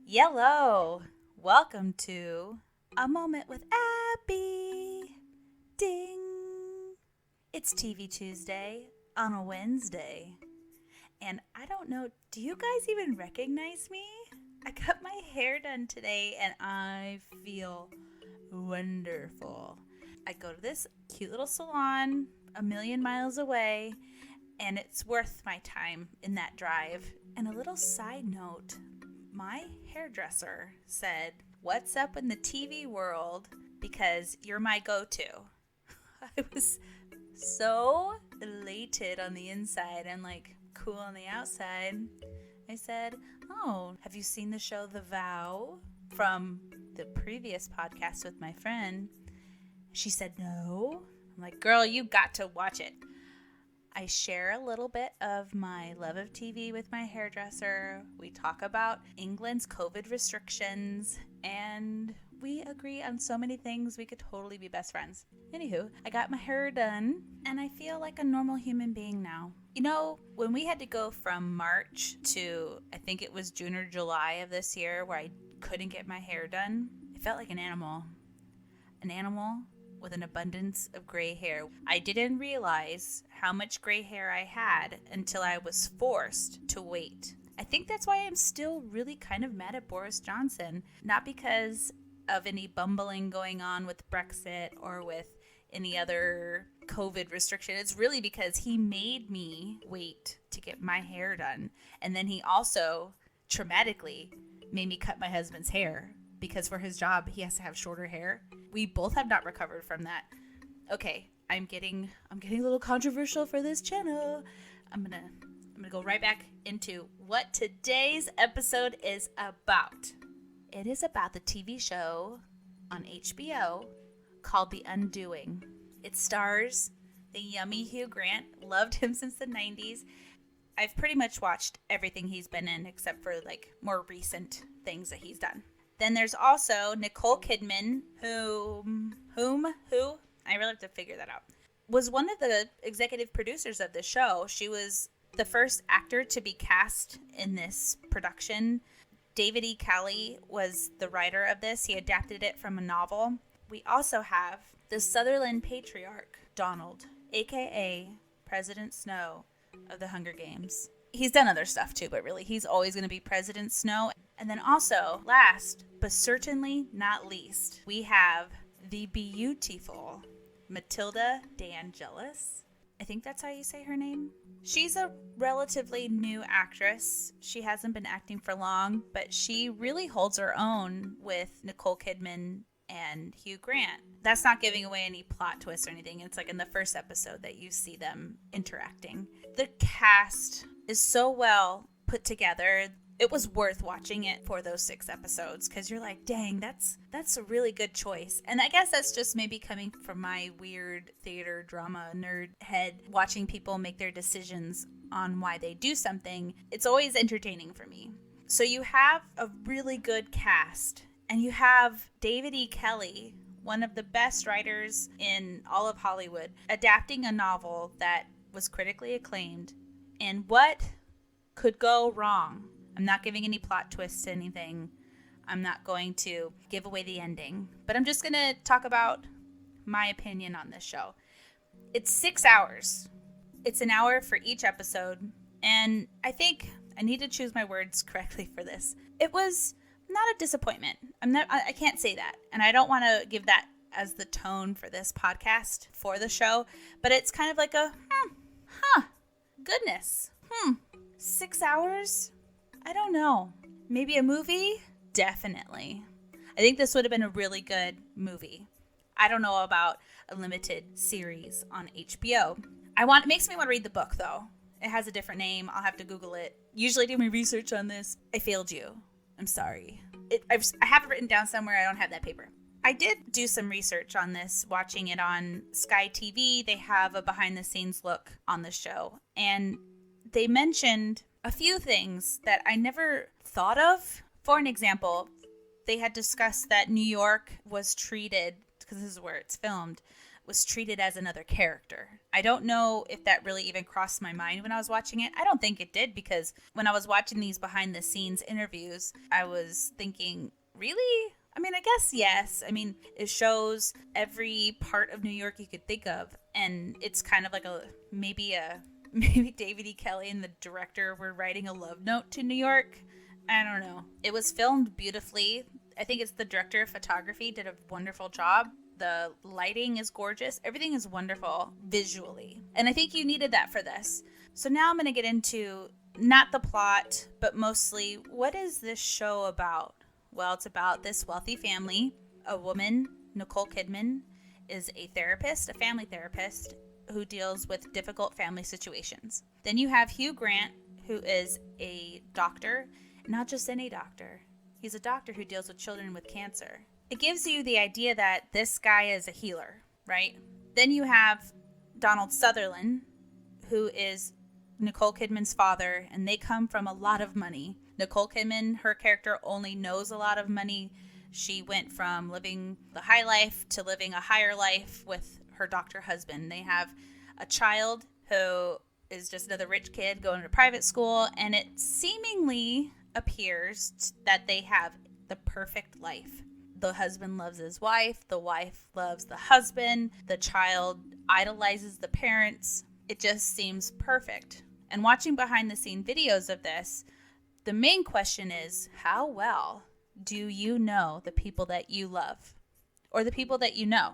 Yellow. Welcome to A Moment with Abby. Ding. It's TV Tuesday on a Wednesday. And I don't know, do you guys even recognize me? I got my hair done today and I feel wonderful. I go to this cute little salon a million miles away, and it's worth my time in that drive. And a little side note, my hairdresser said, "What's up in the TV world? Because you're my go-to." I was so elated on the inside and like cool on the outside. I said, "Oh, have you seen the show The Vow from the previous podcast with my friend?" She said, "No." I'm like, "Girl, you got to watch it." I share a little bit of my love of TV with my hairdresser. We talk about England's COVID restrictions, and we agree on so many things. We could totally be best friends. Anywho, I got my hair done, and I feel like a normal human being now. You know, when we had to go from March to, I think it was June or July of this year, where I couldn't get my hair done, I felt like an animal. An animal with an abundance of gray hair. I didn't realize how much gray hair I had until I was forced to wait. I think that's why I'm still really kind of mad at Boris Johnson. Not because of any bumbling going on with Brexit or with any other COVID restriction. It's really because he made me wait to get my hair done. And then he also traumatically made me cut my husband's hair, because for his job, he has to have shorter hair. We both have not recovered from that. Okay, I'm getting a little controversial for this channel. I'm gonna go right back into what today's episode is about. It is about the TV show on HBO called The Undoing. It stars the yummy Hugh Grant. Loved him since the 90s. I've pretty much watched everything he's been in except for like more recent things that he's done. Then there's also Nicole Kidman, who, I really have to figure that out, was one of the executive producers of the show. She was the first actor to be cast in this production. David E. Kelley was the writer of this. He adapted it from a novel. We also have the Sutherland patriarch, Donald, a.k.a. President Snow of the Hunger Games. He's done other stuff too, but really he's always going to be President Snow. And then also, last but certainly not least, we have the beautiful Matilda DeAngelis. I think that's how you say her name. She's a relatively new actress. She hasn't been acting for long, but she really holds her own with Nicole Kidman and Hugh Grant. That's not giving away any plot twists or anything. It's like in the first episode that you see them interacting. The cast is so well put together. It was worth watching it for those 6 episodes because you're like, dang, that's a really good choice. And I guess that's just maybe coming from my weird theater drama nerd head, watching people make their decisions on why they do something. It's always entertaining for me. So you have a really good cast, and you have David E. Kelley, one of the best writers in all of Hollywood, adapting a novel that was critically acclaimed. And what could go wrong? I'm not giving any plot twists to anything. I'm not going to give away the ending. But I'm just going to talk about my opinion on this show. It's 6 hours. It's an hour for each episode. And I think I need to choose my words correctly for this. It was not a disappointment. I can't say that. And I don't want to give that as the tone for this podcast for the show. But it's kind of like a, goodness. 6 hours? I don't know. Maybe a movie? Definitely. I think this would have been a really good movie. I don't know about a limited series on HBO. It makes me want to read the book, though. It has a different name. I'll have to Google it. Usually do my research on this. I failed you. I'm sorry. I have it written down somewhere. I don't have that paper. I did do some research on this, watching it on Sky TV. They have a behind-the-scenes look on the show. And they mentioned a few things that I never thought of. For an example, they had discussed that New York was treated, because this is where it's filmed, was treated as another character. I don't know if that really even crossed my mind when I was watching it. I don't think it did, because when I was watching these behind the scenes interviews, I was thinking, really? I mean, I guess yes. I mean, it shows every part of New York you could think of, and it's kind of like maybe David E. Kelley and the director were writing a love note to New York. I don't know. It was filmed beautifully. I think it's the director of photography did a wonderful job. The lighting is gorgeous. Everything is wonderful visually. And I think you needed that for this. So now I'm going to get into not the plot, but mostly what is this show about? Well, it's about this wealthy family. A woman, Nicole Kidman, is a therapist, a family therapist, who deals with difficult family situations. Then you have Hugh Grant, who is a doctor, not just any doctor. He's a doctor who deals with children with cancer. It gives you the idea that this guy is a healer, right? Then you have Donald Sutherland, who is Nicole Kidman's father, and they come from a lot of money. Nicole Kidman, her character, only knows a lot of money. She went from living the high life to living a higher life with her doctor husband. They have a child who is just another rich kid going to private school, and it seemingly appears that they have the perfect life. The husband loves his wife, the wife loves the husband, the child idolizes the parents. It just seems perfect. And watching behind the scene videos of this, the main question is, how well do you know the people that you love or the people that you know?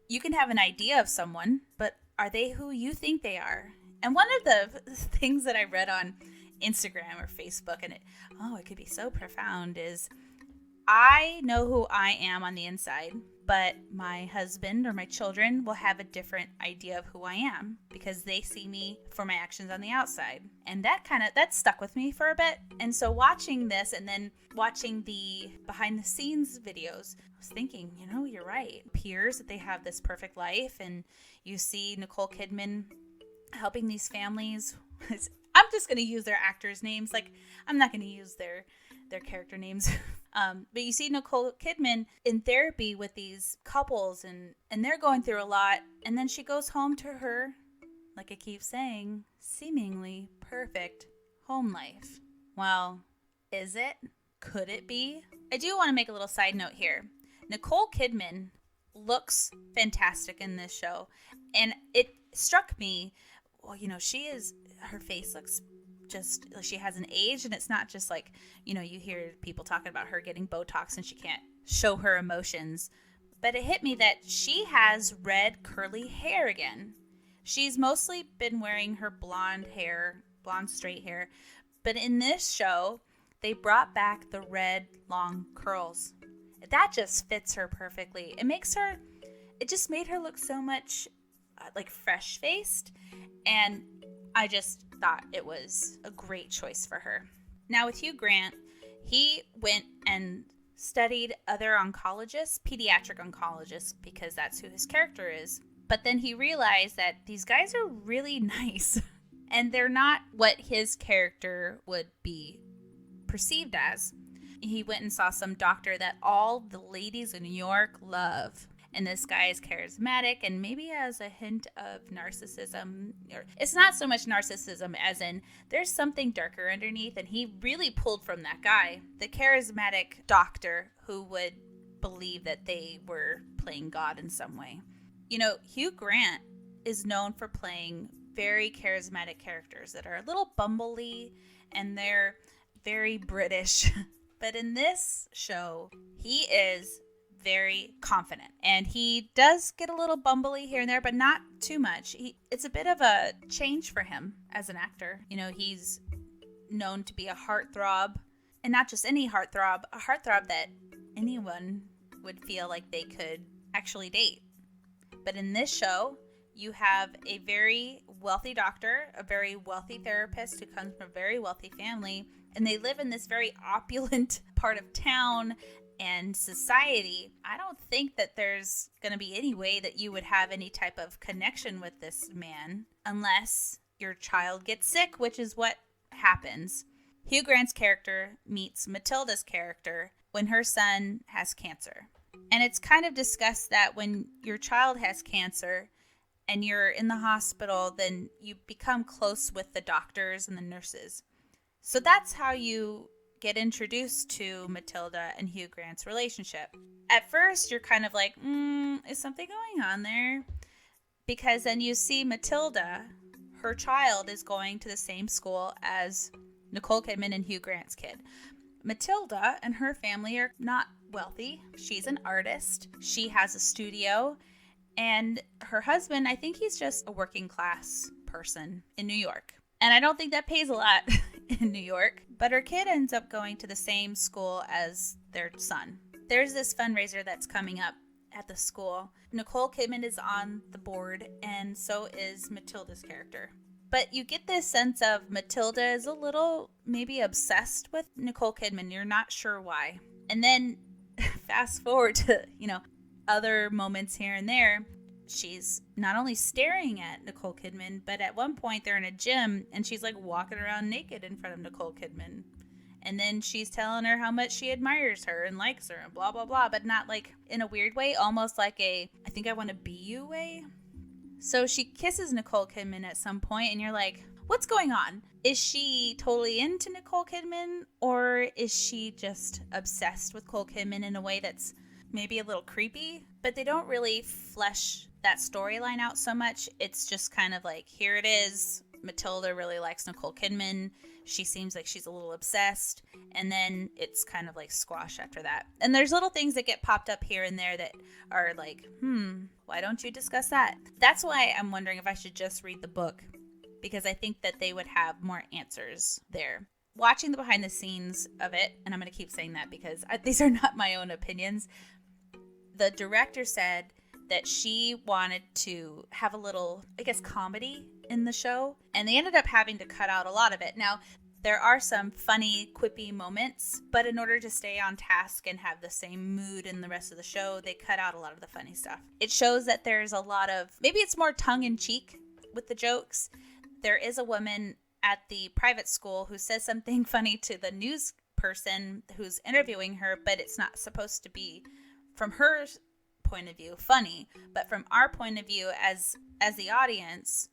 You can have an idea of someone, but are they who you think they are? And one of the things that I read on Instagram or Facebook, and it could be so profound, is I know who I am on the inside, but my husband or my children will have a different idea of who I am because they see me for my actions on the outside. And that stuck with me for a bit. And so watching this and then watching the behind the scenes videos, I was thinking, you're right. It appears that they have this perfect life, and you see Nicole Kidman helping these families. I'm just going to use their actors' names. Like, I'm not going to use their character names. But you see Nicole Kidman in therapy with these couples, and they're going through a lot. And then she goes home to her, like I keep saying, seemingly perfect home life. Well, is it? Could it be? I do want to make a little side note here. Nicole Kidman looks fantastic in this show. And it struck me, well, her face looks just, she hasn't aged, and it's not just like, you hear people talking about her getting Botox and she can't show her emotions. But it hit me that she has red curly hair again. She's mostly been wearing her blonde straight hair. But in this show, they brought back the red long curls. That just fits her perfectly. It just made her look so much like fresh-faced. And I just thought it was a great choice for her. Now with Hugh Grant, he went and studied other oncologists, pediatric oncologists, because that's who his character is. But then he realized that these guys are really nice and they're not what his character would be perceived as. He went and saw some doctor that all the ladies in New York love. And this guy is charismatic and maybe has a hint of narcissism. Or it's not so much narcissism as in there's something darker underneath. And he really pulled from that guy, the charismatic doctor who would believe that they were playing God in some way. Hugh Grant is known for playing very charismatic characters that are a little bumbly and they're very British. But in this show, he is very confident, and he does get a little bumbly here and there, but not too much. It's a bit of a change for him as an actor. He's known to be a heartthrob, and not just any heartthrob, a heartthrob that anyone would feel like they could actually date. But in this show, you have a very wealthy doctor, a very wealthy therapist who comes from a very wealthy family, and they live in this very opulent part of town and society. I don't think that there's going to be any way that you would have any type of connection with this man unless your child gets sick, which is what happens. Hugh Grant's character meets Matilda's character when her son has cancer. And it's kind of discussed that when your child has cancer and you're in the hospital, then you become close with the doctors and the nurses. So that's how you get introduced to Matilda and Hugh Grant's relationship. At first, you're kind of like, is something going on there? Because then you see Matilda, her child is going to the same school as Nicole Kidman and Hugh Grant's kid. Matilda and her family are not wealthy. She's an artist. She has a studio. And her husband, I think he's just a working class person in New York. And I don't think that pays a lot in New York. But her kid ends up going to the same school as their son. There's this fundraiser that's coming up at the school. Nicole Kidman is on the board, and so is Matilda's character. But you get this sense of Matilda is a little maybe obsessed with Nicole Kidman. You're not sure why. And then fast forward to, other moments here and there. She's not only staring at Nicole Kidman, but at one point they're in a gym and she's like walking around naked in front of Nicole Kidman. And then she's telling her how much she admires her and likes her and blah, blah, blah, but not like in a weird way, almost like a, I think I want to be you way. So she kisses Nicole Kidman at some point and you're like, what's going on? Is she totally into Nicole Kidman, or is she just obsessed with Nicole Kidman in a way that's maybe a little creepy? But they don't really flesh that storyline out so much. It's just kind of like, here it is. Matilda really likes Nicole Kidman. She seems like she's a little obsessed. And then it's kind of like squash after that. And there's little things that get popped up here and there that are like, why don't you discuss that? That's why I'm wondering if I should just read the book, because I think that they would have more answers there. Watching the behind the scenes of it, and I'm going to keep saying that because these are not my own opinions, the director said that she wanted to have a little, I guess, comedy in the show, and they ended up having to cut out a lot of it. Now, there are some funny, quippy moments, but in order to stay on task and have the same mood in the rest of the show, they cut out a lot of the funny stuff. It shows that there's a lot of, maybe it's more tongue-in-cheek with the jokes. There is a woman at the private school who says something funny to the news person who's interviewing her, but it's not supposed to be, from her point of view, funny, but from our point of view as the audience,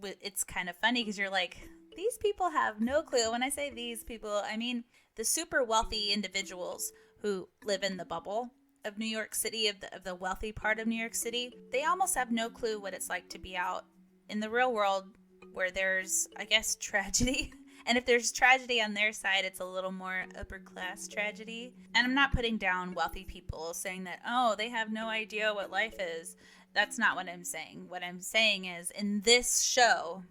it's kind of funny because you're like, these people have no clue. When I say these people, I mean the super wealthy individuals who live in the bubble of New York City, of the wealthy part of New York City. They almost have no clue what it's like to be out in the real world where there's, I guess, tragedy. And if there's tragedy on their side, it's a little more upper class tragedy. And I'm not putting down wealthy people saying that, oh, they have no idea what life is. That's not what I'm saying. What I'm saying is, in this show,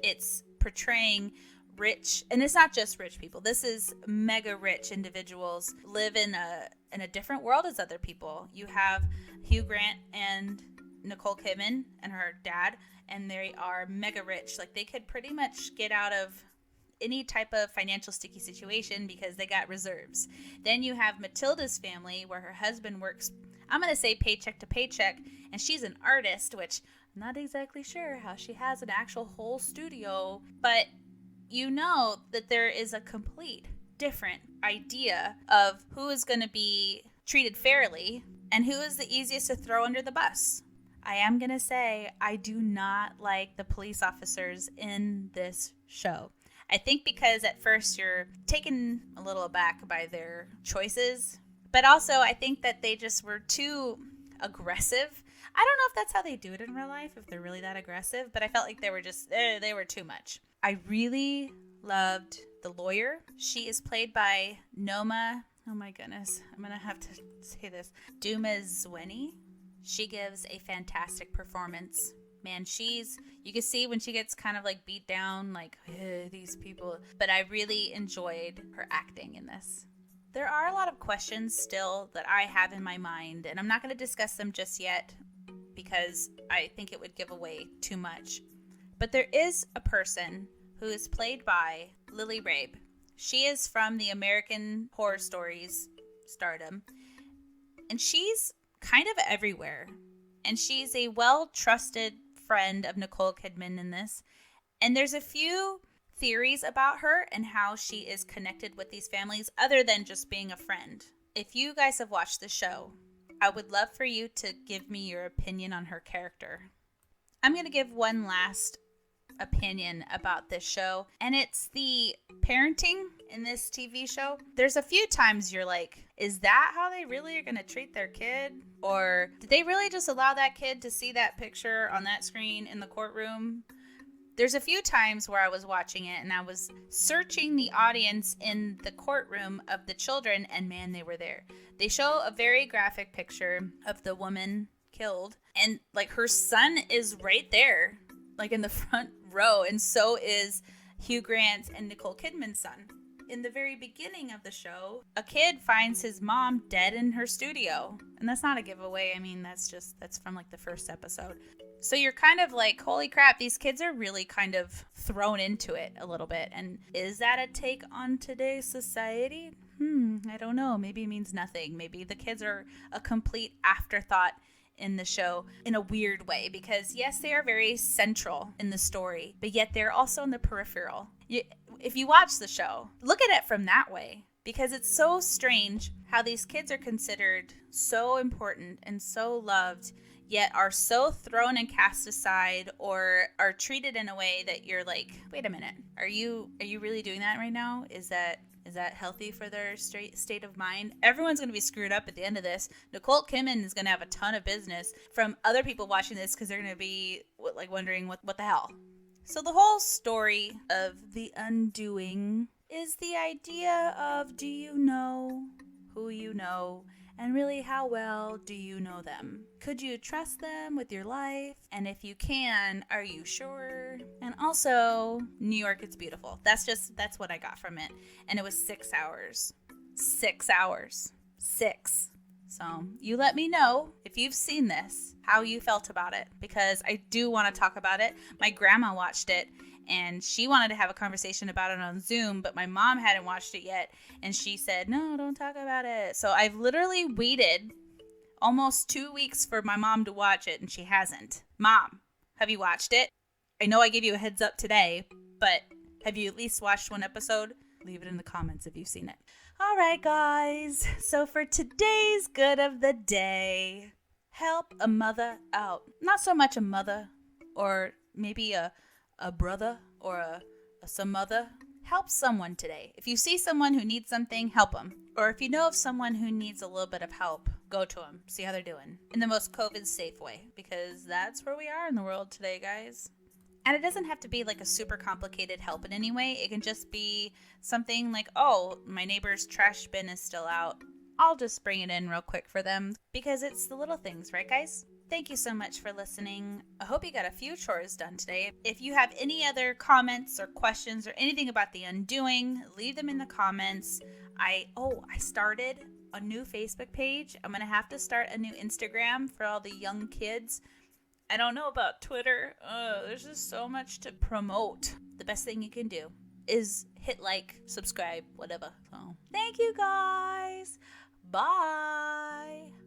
it's portraying rich, and it's not just rich people. This is mega rich individuals live in a different world as other people. You have Hugh Grant and Nicole Kidman and her dad, and they are mega rich. Like, they could pretty much get out of any type of financial sticky situation because they got reserves. Then you have Matilda's family, where her husband works, I'm going to say paycheck to paycheck, and she's an artist, which I'm not exactly sure how she has an actual whole studio, but you know that there is a complete different idea of who is going to be treated fairly and who is the easiest to throw under the bus. I am going to say I do not like the police officers in this show. I think because at first you're taken a little aback by their choices, but also I think that they just were too aggressive. I don't know if that's how they do it in real life, if they're really that aggressive, but I felt like they were just, they were too much. I really loved the lawyer. She is played by Noma, oh my goodness, I'm going to have to say this, Dumezweni. She gives a fantastic performance. Man, you can see when she gets kind of like beat down, like, these people. But I really enjoyed her acting in this. There are a lot of questions still that I have in my mind, and I'm not going to discuss them just yet because I think it would give away too much. But there is a person who is played by Lily Rabe. She is from the American Horror Stories stardom, and she's kind of everywhere. And she's a well-trusted friend of Nicole Kidman in this. And there's a few theories about her and how she is connected with these families other than just being a friend. If you guys have watched the show, I would love for you to give me your opinion on her character. I'm going to give one last opinion about this show, and it's the parenting in this TV show. There's a few times you're like, is that how they really are going to treat their kid? Or did they really just allow that kid to see that picture on that screen in the courtroom? There's a few times where I was watching it and I was searching the audience in the courtroom of the children, and man, they were there. They show a very graphic picture of the woman killed, and like her son is right there, like in the front row, and so is Hugh Grant and Nicole Kidman's son. In the very beginning of the show, a kid finds his mom dead in her studio. And that's not a giveaway. I mean, that's from like the first episode. So you're kind of like, holy crap, these kids are really kind of thrown into it a little bit. And is that a take on today's society? I don't know. Maybe it means nothing. Maybe the kids are a complete afterthought in the show in a weird way, because yes, they are very central in the story, but yet they're also in the peripheral. If you watch the show, look at it from that way, because it's so strange how these kids are considered so important and so loved, yet are so thrown and cast aside, or are treated in a way that you're like, wait a minute, are you really doing that right now? Is that healthy for their state of mind? Everyone's going to be screwed up at the end of this. Nicole Kidman is going to have a ton of business from other people watching this, because they're going to be like wondering what the hell. So the whole story of The Undoing is the idea of, do you know who you know? And really, how well do you know them? Could you trust them with your life? And if you can, are you sure? And also, New York is beautiful. That's what I got from it. And it was 6 hours. 6 hours. 6. So you let me know if you've seen this, how you felt about it, because I do want to talk about it. My grandma watched it, and she wanted to have a conversation about it on Zoom, but my mom hadn't watched it yet, and she said, no, don't talk about it. So I've literally waited almost 2 weeks for my mom to watch it, and she hasn't. Mom, have you watched it? I know I gave you a heads up today, but have you at least watched one episode? Leave it in the comments if you've seen it. All right, guys. So for today's good of the day, help a mother out. Not so much a mother, or maybe a brother, or some mother. Help someone today. If you see someone who needs something, help them. Or if you know of someone who needs a little bit of help, go to them. See how they're doing. In the most COVID-safe way. Because that's where we are in the world today, guys. And it doesn't have to be like a super complicated help in any way. It can just be something like, oh, my neighbor's trash bin is still out. I'll just bring it in real quick for them. Because it's the little things, right, guys? Thank you so much for listening. I hope you got a few chores done today. If you have any other comments or questions or anything about The Undoing, leave them in the comments. I started a new Facebook page. I'm going to have to start a new Instagram for all the young kids. I don't know about Twitter. There's just so much to promote. The best thing you can do is hit like, subscribe, whatever. So, thank you guys. Bye.